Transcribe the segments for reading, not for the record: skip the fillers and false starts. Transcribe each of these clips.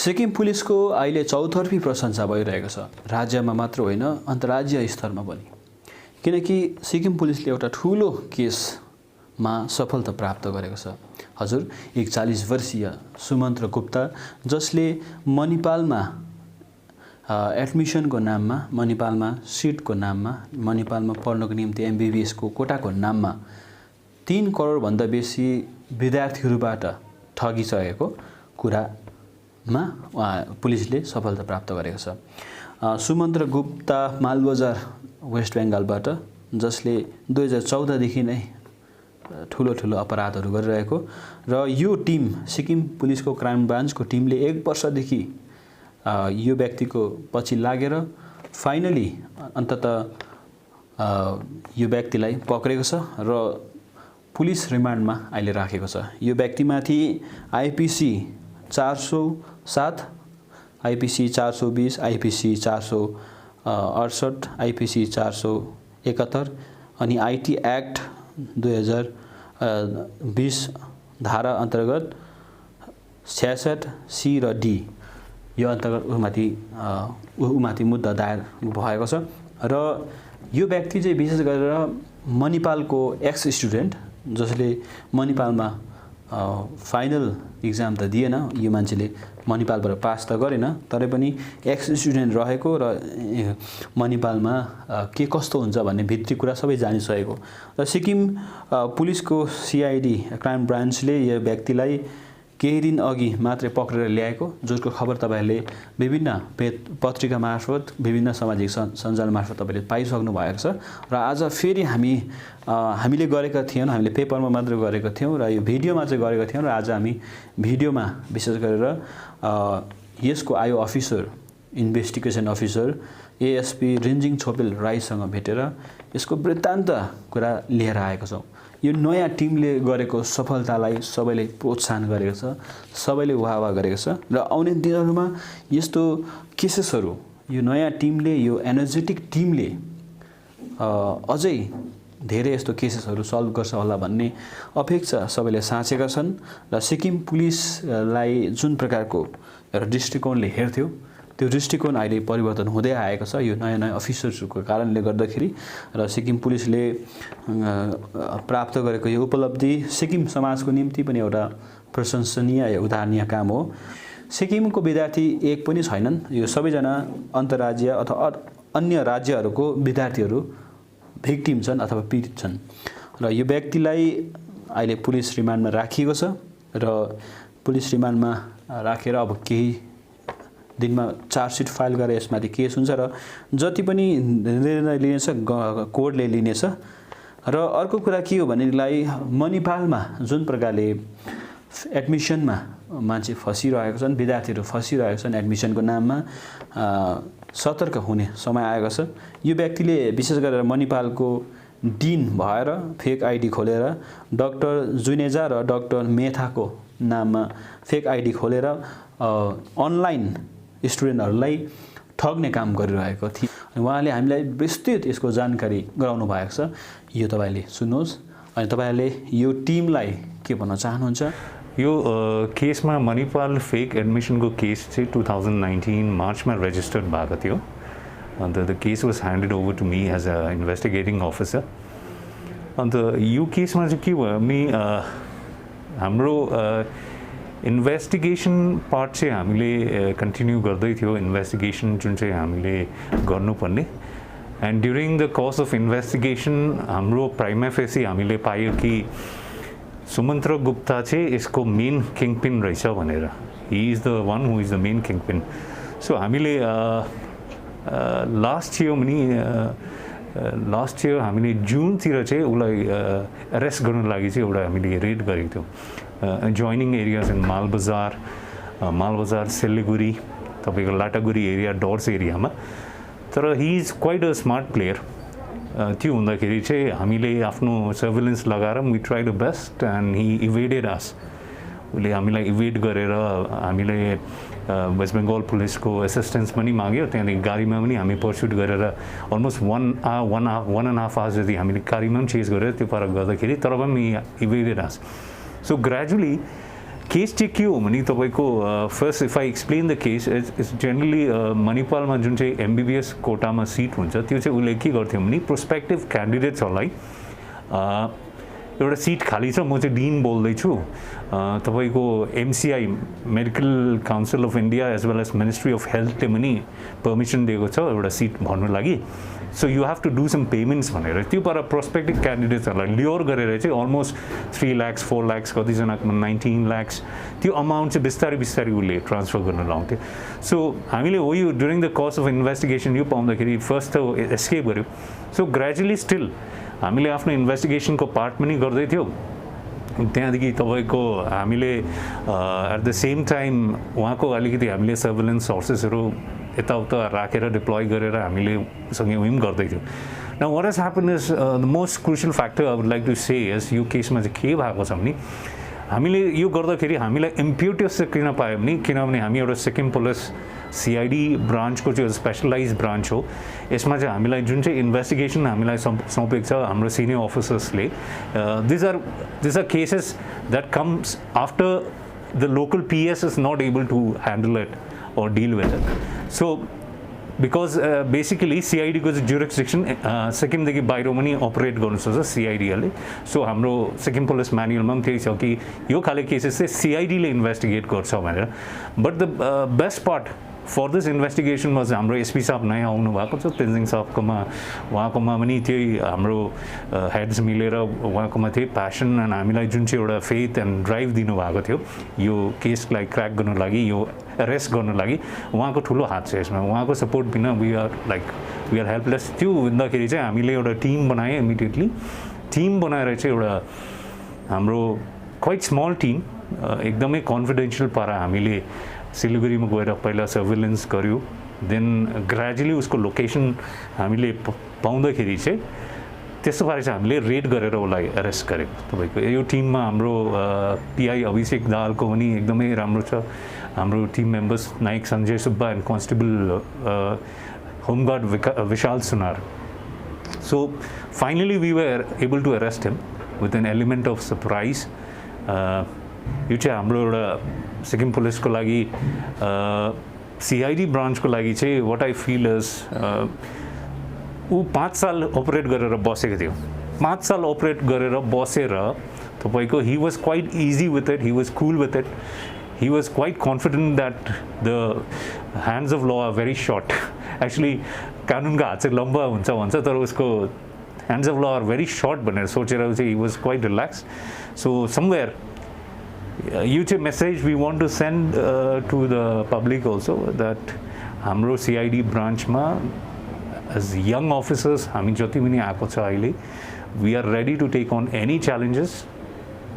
सिक्किम पुलिसको अहिले चौतर्फी प्रशंसा भइरहेको छ, राज्यमा मात्र होइन अन्तर्राज्यीय स्तरमा पनि। किनकि सिक्किम पुलिसले एउटा ठुलो केसमा सफलता प्राप्त गरेको छ। हजुर, एक 40 वर्षीय सुमन्त्र गुप्ता जसले मणिपालमा एडमिसनको नाममा, मणिपालमा सिटको नाममा, मणिपालमा पढ्नको निम्ति MBBSको कोटाको नाममा 3 करोडभन्दा बेसी विद्यार्थीहरूबाट ठगिसकेको कुरामा पुलिसले सफलता प्राप्त गरेको छ। सुमन्त्र गुप्ता मालबजार वेस्ट बेङ्गालबाट, जसले 2014 देखि नै ठुलो अपराधहरू गरिरहेको र यो टिम सिक्किम पुलिसको क्राइम ब्रान्चको टिमले 1 वर्षदेखि यो व्यक्तिको पछि लागेर फाइनली अन्ततः यो व्यक्तिलाई पक्रेको छ र पुलिस रिमान्डमा अहिले राखेको छ। यो व्यक्तिमाथि IPC 407, IPC 420, IPC 468, IPC 471 अनि IT एक्ट 2020 धारा अन्तर्गत 66C र D यो अन्तर्गत उमाथि मुद्दा दायर भएको छ। र यो व्यक्ति चाहिँ विशेष गरेर मणिपालको एक्स स्टुडेन्ट, जसले मणिपालमा फाइनल इक्जाम त दिएन, यो मान्छेले मणिपालबाट पास त गरेन, तर पनि एक्स स्टुडेन्ट रहेको र मणिपालमा के कस्तो हुन्छ भन्ने भित्री कुरा सबै जानिसकेको र सिक्किम पुलिसको CID क्राइम ब्रान्चले यो व्यक्तिलाई केही दिन अघि मात्रै पक्रेर ल्याएको, जसको खबर तपाईहरुले विभिन्न पत्रिका मार्फत, विभिन्न सामाजिक सञ्जाल मार्फत तपाईले पाइसक्नु भएको छ। र आज फेरि हामीले गरेका थियौं, हामीले पेपरमा मात्र गरेका थियौं र यो भिडियोमा चाहिँ गरेका थियौं र आज हामी भिडियोमा विशेष गरेर यसको आयो officer, investigation officer ASP Rinjing Chhopel राईसँग भेटेर यसको वृत्तान्त कुरा लिएर आएको छौं। यो नयाँ टिमले गरेको सफलतालाई सबैले प्रोत्साहन गरेको छ, सबैले वाह गरेको छ र आउने दिनहरुमा यस्तो केसेसहरु यो नयाँ टिमले, यो एनर्जेटिक टिमले अझै धेरै यस्तो केसेसहरु सल्भ गर्छ होला भन्ने अपेक्षा सबैले साचेका छन् र सिक्किम पुलिसलाई जुन प्रकारको एउटा दृष्टिकोणले हेर्थ्यो त्यो दृष्टिकोण अहिले परिवर्तन हुँदै आएको छ यो नयाँ अफिसर्सको कारणले गर्दाखेरि। र सिक्किम पुलिसले प्राप्त गरेको यो उपलब्धि सिक्किम समाजको निम्ति पनि एउटा प्रशंसनीय उदाहरणीय काम हो। सिक्किमको विद्यार्थी एक पनि छैनन्, यो सबैजना अन्तर्राज्य अथवा अन्य राज्यहरूको विद्यार्थीहरू भिक्टिम छन् अथवा पीडित छन् र यो व्यक्तिलाई अहिले पुलिस रिमान्डमा राखिएको छ र पुलिस रिमान्डमा राखेर अब केही दिनमा चार्जसिट फाइल गरेर यसमाथि केस हुन्छ र जति पनि निर्णय लिनेछ कोर्टले लिनेछ। र अर्को कुरा के हो भनेलाई मणिपालमा जुन प्रकारले एडमिसनमा मान्छे फसिरहेको छन्, विद्यार्थीहरू फसिरहेका छन् एडमिसनको नाममा, सतर्क हुने समय आएको छ। यो व्यक्तिले विशेष गरेर मणिपालको डिन भएर फेक आइडी खोलेर डाक्टर जुनेजा र डाक्टर मेथाको नाममा फेक आइडी खोलेर अनलाइन स्टुडेन्टहरूलाई ठग्ने काम गरिरहेको थिए। उहाँले हामीलाई विस्तृत यसको जानकारी गराउनु भएको छ, यो तपाईले सुन्नुहोस् अनि तपाईहरुले यो टिमलाई के भन्न चाहनुहुन्छ। यो केसमा मणिपाल फेक एडमिसनको केस चाहिँ 2019 मार्चमा रेजिस्टर्ड भएको थियो। And the case was handed over to me as a investigating officer. अन्त यो केसमा चाहिँ के भयो भने हाम्रो इन्भेस्टिगेसन पार्ट चाहिँ हामीले कन्टिन्यू गर्दै थियो, इन्भेस्टिगेसन जुन चाहिँ हामीले गर्नुपर्ने। And during the course of investigation हाम्रो प्राइमा फेसी हामीले पायो कि सुमन्त्र गुप्ता चाहिँ यसको मेन किङपिन रहेछ भनेर। He is the one who is the main kingpin. So हामीले लास्ट इयर हामीले जुनतिर चाहिँ उसलाई एरेस्ट गर्नु लागि चाहिँ एउटा हामीले रेड गरेको थियौँ joining areas in Malbazar Siliguri, तपाईँको लाटागुडी एरिया, डर्स एरियामा। तर he is quite a smart player. त्यो हुँदाखेरि चाहिँ हामीले आफ्नो सर्भिलेन्स लगाएर we try the best and he evaded us. उसले हामीलाई इभेट गरेर हामीले वेस्ट बेङ्गल पुलिसको एसिस्टेन्स पनि माग्यो त्यहाँदेखि गाडीमा पनि हामी पर्स्युट गरेर अलमोस्ट 1.5 hours जति हामीले गाडीमा पनि चेज गरेर त्यो पार गर्दाखेरि तर पनि इभेडेड आस सो ग्रेजुअली केस चाहिँ के हो भने तपाईँको first if I explain the case it's generally मणिपालमा जुन चाहिँ एमबिबिएस कोटामा सिट हुन्छ त्यो चाहिँ उसले के गर्थ्यो भने प्रोस्पेक्टिभ क्यान्डिडेट्सहरूलाई एउटा सिट खाली छ म चाहिँ डिन बोल्दैछु तपाईँको MCI medical council of India as well as ministry of हेल्थले पनि पर्मिसन दिएको छ एउटा सिट भर्नु लागि so you have to do some payments भनेर त्यो पर प्रोस्पेक्टिभ क्यान्डिडेट्सहरूलाई ल्योर गरेर चाहिँ अलमोस्ट 3 lakhs 4 lakhs कतिजनाको 19 lakhs त्यो अमाउन्ट चाहिँ बिस्तारै बिस्तारै उसले ट्रान्सफर गर्न लाउँथ्यो सो हामीले हो यो during the course of investigation यो पाउँदाखेरि फर्स्ट त एस्केप गर्यो सो ग्रेजुअली स्टिल हामीले आफ्नो इन्भेस्टिगेसनको पार्ट पनि गर्दै थियौँ त्यहाँदेखि तपाईँको हामीले एट द सेम टाइम उहाँको अलिकति हामीले सर्भिलेन्स सोर्सेसहरू यताउता राखेर डिप्लोय गरेर हामीले सँगै उयो पनि गर्दै थियौँ now what has happened is the most crucial factor I would like to say yes यो केसमा चाहिँ के भएको छ भने हामीले यो गर्दाखेरि हामीलाई इम्प्युटियस चाहिँ किन पायो भने किनभने हामी एउटा सिक्किम पुलिस सिआइडी ब्रान्चको चाहिँ स्पेसलाइज ब्रान्च हो यसमा चाहिँ हामीलाई जुन चाहिँ इन्भेस्टिगेसन हामीलाई सुम्पेको छ हाम्रो सिनियर अफिसर्सले these are cases that comes after the local PS is not able to handle it or deal with it. So because basically CID को jurisdiction सिक्किमदेखि बाहिर पनि अपरेट गर्नु सक्छ CID ले सो हाम्रो सिक्किम पुलिस म्यानुअलमा पनि त्यही छ कि यो खाले केसेस चाहिँ CID ले इन्भेस्टिगेट गर्छ भनेर but the best part for this इन्भेस्टिगेसनमा चाहिँ हाम्रो एसपी साहब नयाँ आउनु भएको छ तेन्जिङ साहबकोमा उहाँकोमा पनि त्यही हाम्रो हेड्स मिलेर उहाँकोमा त्यही प्यासन एन्ड हामीलाई जुन चाहिँ एउटा फेथ एन्ड ड्राइभ दिनुभएको थियो यो केसलाई क्र्याक गर्नु लागि यो एरेस्ट गर्नु लागि उहाँको ठुलो हात छ यसमा उहाँको सपोर्ट बिना वी आर हेल्पलेस त्यो हुँदाखेरि चाहिँ हामीले एउटा टिम बनायो इमिडिएटली टिम बनाएर चाहिँ एउटा हाम्रो क्वाइट स्मल टिम एकदमै कन्फिडेन्सियल पारा हामीले सिलगढीमा गएर पहिला सर्भिलेन्स गऱ्यो देन ग्रेजुअली उसको लोकेसन हामीले पाउँदाखेरि चाहिँ त्यस्तो पारा चाहिँ हामीले रेड गरेर उसलाई एरेस्ट गरेको तपाईँको यो टिममा हाम्रो पिआई अभिषेक दाहालको पनि एकदमै राम्रो छ हाम्रो टिम मेम्बर्स नायक Sanjay Subba and constable home guard Vishal Sunar so finally we were able to arrest him with an element of surprise यो चाहिँ हाम्रो एउटा सिक्किम पुलिसको लागि सिआइडी ब्रान्चको लागि चाहिँ वाट आई फिल इज ऊ 5 साल अपरेट गरेर बसेको थियो 5 साल अपरेट गरेर बसेर तपाईँको he was quite easy with it he was cool with it he was quite confident that the hands of law are very short actually कानुनको हात चाहिँ लम्बा हुन्छ भन्छ तर उसको hands of law are very short भनेर सोचेर चाहिँ he was quite relaxed so somewhere यो चाहिँ message we want to send to the public also that हाम्रो CID ब्रान्चमा as young officers हामी जति पनि आएको छ अहिले we are ready to take on any challenges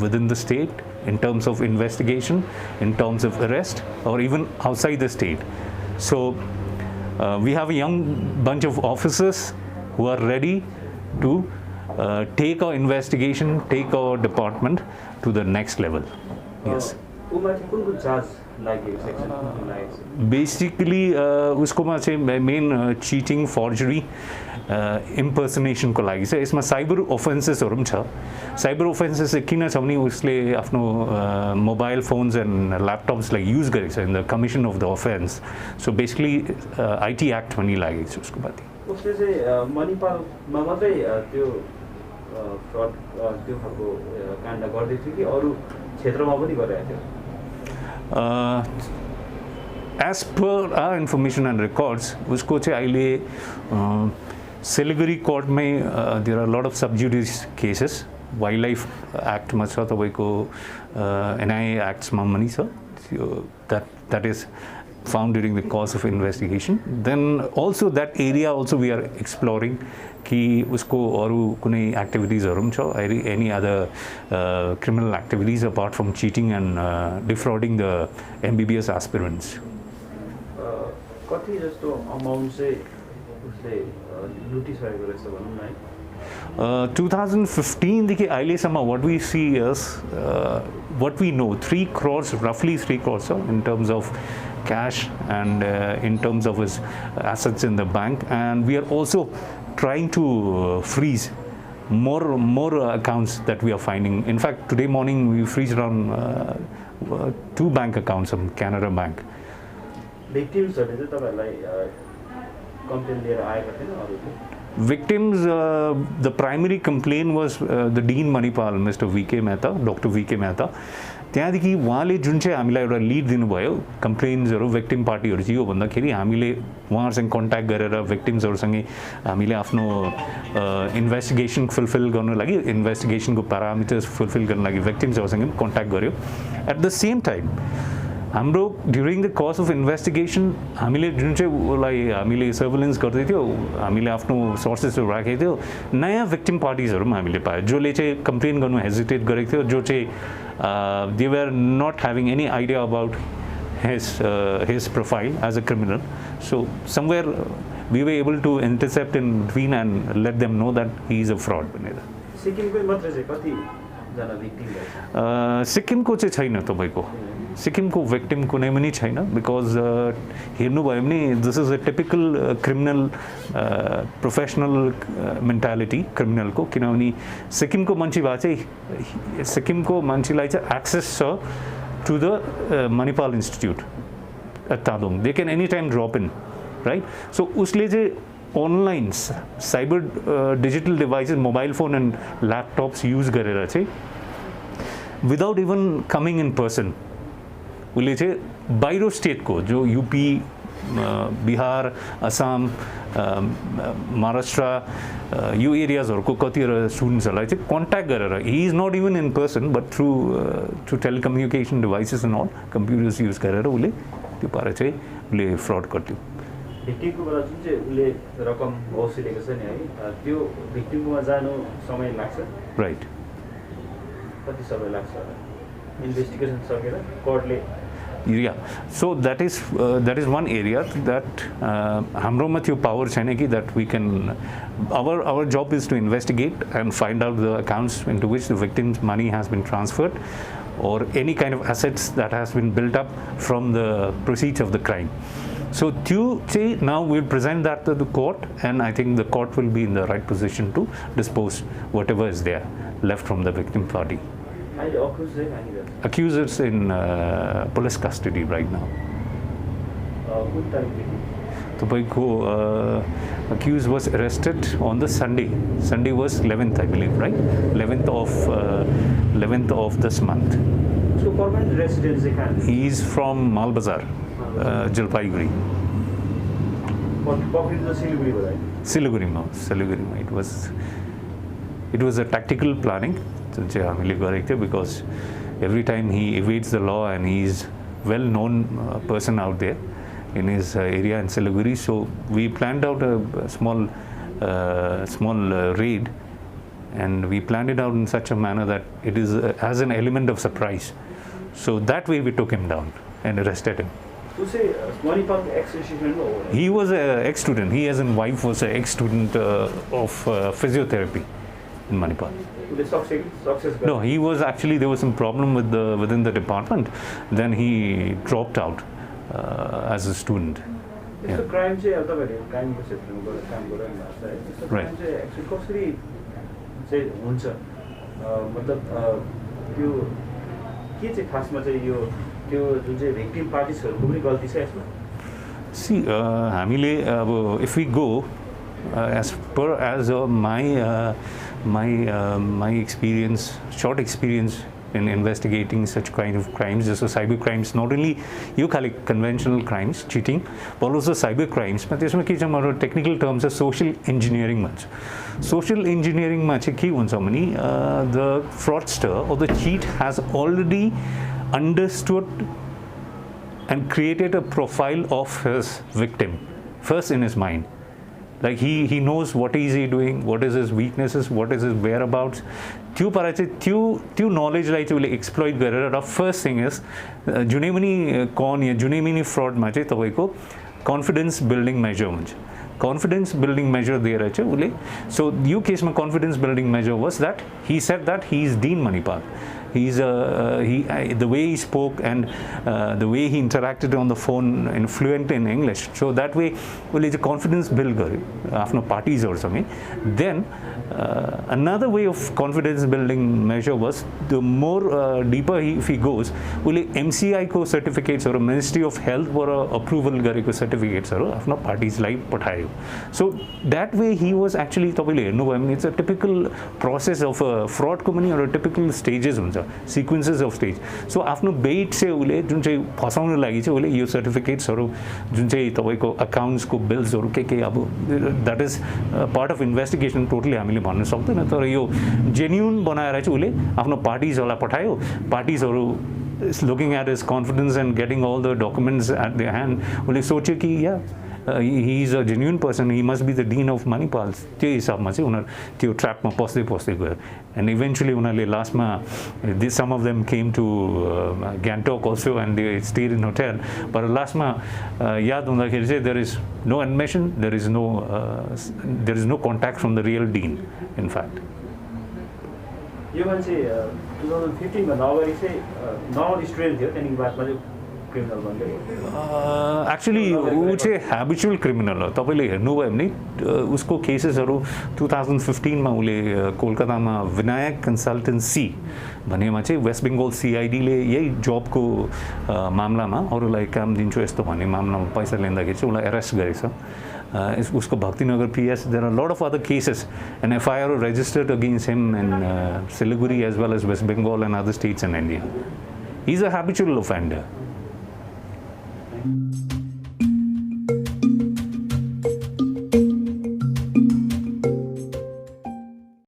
within the state in terms of investigation, in terms of arrest, or even outside the state. So we have a young bunch of officers who are ready to take our investigation, take our department to the next level. Yes. Basically, उसकोमा चाहिँ main cheating forgery इम्पर्सनेसन को लागि चाहिँ यसमा cyber ओफेन्सेसहरू पनि छ cyber ओफेन्सेस किन छ भने उसले आफ्नो मोबाइल फोन्स एन्ड ल्यापटप्सलाई युज गरेको छ in the commission of the offence so basically IT act पनि लागेको छ उसको माथि उसले चाहिँ मणिपालमा मात्रै त्यो फ्रड त्यो खालको काण्ड गर्दै थियो कि अरू क्षेत्रमा पनि गरिरहेको थियो as per our information and records उसको चाहिँ अहिले सिलगढी कोर्टमै there are lot of sub judice cases wildlife एक्टमा छ तपाईँको एनआइए एक्ट्समा पनि छ that is found during the course of investigation then also that area also we are exploring कि उसको अरू कुनै एक्टिभिटिजहरू पनि छ any other criminal activities apart from cheating and defrauding the MBBS aspirants कति जस्तो अमाउन्ट चाहिँ उसले लुटिसकेको रहेछ भनौँ न है 2015 देखिए अहिलेसम्म what we see is what we know 3 crores roughly 3 crores in terms of cash and in terms of his assets in the bank, and we are also trying to freeze more accounts that we are finding. In fact, today morning we freezed around 2 bank accounts from Canara Bank. Victimsहरुले चाहिँ तपाईहरुलाई complain लिएर आएका थिएन अरूले? Victims, the primary complaint was the Dean Manipal, Mr. VK Mehta, Dr. VK Mehta. त्यहाँदेखि उहाँले जुन चाहिँ हामीलाई एउटा लिड दिनुभयो कम्प्लेन्ट्सहरू विक्टिम पार्टीहरू चाहिँ यो भन्दाखेरि हामीले उहाँहरूसँग कन्ट्याक्ट गरेर विक्टिम्सहरूसँगै हामीले आफ्नो इन्भेस्टिगेसन फुलफिल गर्नु लागि इन्भेस्टिगेसनको प्यारामिटर्स फुलफिल गर्नु लागि विक्टिम्सहरूसँग पनि कन्ट्याक्ट गऱ्यो एट द सेम टाइम हाम्रो during the course of investigation हामीले जुन चाहिँ उसलाई हामीले सर्भिलेन्स गर्दै थियो हामीले आफ्नो सोर्सेसहरू राखेको थियो नयाँ विक्टिम पार्टिजहरू पनि हामीले पायो जसले चाहिँ कम्प्लेन गर्नु हेजिटेट गरेको थियो जो चाहिँ they were not having any idea about his profile as a criminal. So somewhere we were able to intercept in between and let them know that he is a fraud. सिक्किमकै मात्र चाहिँ कति जना victim भएछ? सिक्किमको चाहिँ छैन तपाईको सिक्किमको विक्टिम कुनै पनि छैन बिकज हेर्नुभयो भने this is a typical criminal professional mentality क्रिमिनलको किनभने सिक्किमको मान्छे भए चाहिँ सिक्किमको मान्छेलाई चाहिँ एक्सेस छ to the Manipal institute at Tadong they can any time drop in right so उसले चाहिँ online cyber digital devices mobile phone and laptops use गरेर चाहिँ without even coming in person उसले चाहिँ बाहिर स्टेटको जो युपी बिहार असम महाराष्ट्र यो एरियाजहरूको कतिवटा स्टुडेन्ट्सहरूलाई चाहिँ कन्ट्याक्ट गरेर he is not even in person but through telecommunication devices and all computers use गरेर उसले त्यो पारा चाहिँ उसले फ्रड गर्थ्यो भिक्टिमको बेला जुन चाहिँ उसले रकम वसुलेको छ नि है त्यो भिक्टिमकोमा जानु समय लाग्छ राइट कति समय लाग्छ इन्भेस्टिगेसन सकेर कोर्टले Yeah, so that is one area that hamroma thyo power chaina ki that we can our job is to investigate and find out the accounts into which the victim's money has been transferred or any kind of assets that has been built up from the proceeds of the crime. So now we'll present that to the court and I think the court will be in the right position to dispose whatever is there left from the victim party. Accusers in police custody right now. Accused was arrested on the Sunday. Sunday was 11th, I believe, right? 11th of this month. So permanent residence? He is from Malbazar, Jalpaiguri. Siliguri. It was a tactical planning. Because every time he evades the law and he is well-known person out there in his area in Siliguri, so we planned out a small raid, and we planned it out in such a manner that it is has an element of surprise. So that way we took him down and arrested him. You say Manipal ex-student? He was an ex-student. He as in wife was an ex-student of physiotherapy in Manipal. No, he was actually, there was some problem within the department. Then he dropped out as a student. Yeah. Crime crime right. actually victim parties see if we go as per my experience, short experience in investigating such kind of crimes, so cyber crimes, not only you call it conventional crimes, cheating, but also cyber crimes. But this technical terms are social engineering much. Social engineering much the fraudster or the cheat has already understood and created a profile of his victim first in his mind. Like he knows what is he doing, what is his weaknesses, what is his whereabouts. त्यो knowledge like will exploit गरेर first thing is जुनै पनि con या जुनै पनि fraud मा चाहिँ तपाईको confidence building measure हुन्छ. कन्फिडेन्स बिल्डिङ मेजर दिएर चाहिँ उसले सो यो केसमा confidence building measure was that he said that he is dean Manipal the way he spoke and the way he interacted on the phone and fluent in English, so that way उसले चाहिँ confidence build गर्यो आफ्नो पार्टिजहरूसँगै. Then another way of confidence building measure was the more deeper if he goes, उसले MCI को सर्टिफिकेट्सहरू ministry of हेल्थबाट approval गरेको सर्टिफिकेट्सहरू आफ्नो पार्टिजलाई पठायो. So that way he was actually तपाईँले हेर्नुभयो भने it's a typical process of फ्रडको पनि एउटा टिपिकल स्टेजेस हुन्छ, सिक्वेन्सेस अफ स्टेज. सो आफ्नो बेट चाहिँ उसले जुन चाहिँ फसाउनु लागि चाहिँ उसले यो सर्टिफिकेट्सहरू जुन चाहिँ तपाईँको अकाउन्ट्सको बिल्सहरू के अब that is part of investigation, totally हामीले भन्न सक्दैन. तर यो जेन्युन बनाएर चाहिँ उसले आफ्नो पार्टिजहरूलाई पठायो. पार्टिजहरू is looking at his confidence and getting all the documents at their hand, उसले सोच्यो कि he is a genuine person, he must be the dean of Manipal. त्यो हिसाबमा चाहिँ उनीहरू त्यो ट्र्यापमा पस्दै गयो. And eventually उनीहरूले लास्टमा some of them came to Gangtok also and they stayed in hotel. But लास्टमा याद हुँदाखेरि चाहिँ there is no admission, there is no contact from the real dean in fact. यो मान्छे 2015 भन्दा अगाडि चाहिँ नर्मल स्टुडेन्ट थियो, त्यहाँदेखि बादमा चाहिँ क्रिमिनल बन्दै. एक्चुली ऊ चाहिँ ह्याबिचुअल क्रिमिनल हो. तपाईँले हेर्नुभयो भने उसको केसेसहरू 2015मा उसले कोलकातामा विनायक कन्सल्टेन्सी भन्नेमा चाहिँ वेस्ट बेङ्गल सिआइडीले यही जबको मामलामा अरूलाई काम दिन्छु यस्तो भन्ने मामलामा पैसा लिँदाखेरि चाहिँ उसलाई एरेस्ट गरेको छ. उसको Bhaktinagar PS, there are a lot of other cases, and FIR registered against him in Siliguri as well as West Bengal and other states in India. He's a habitual offender.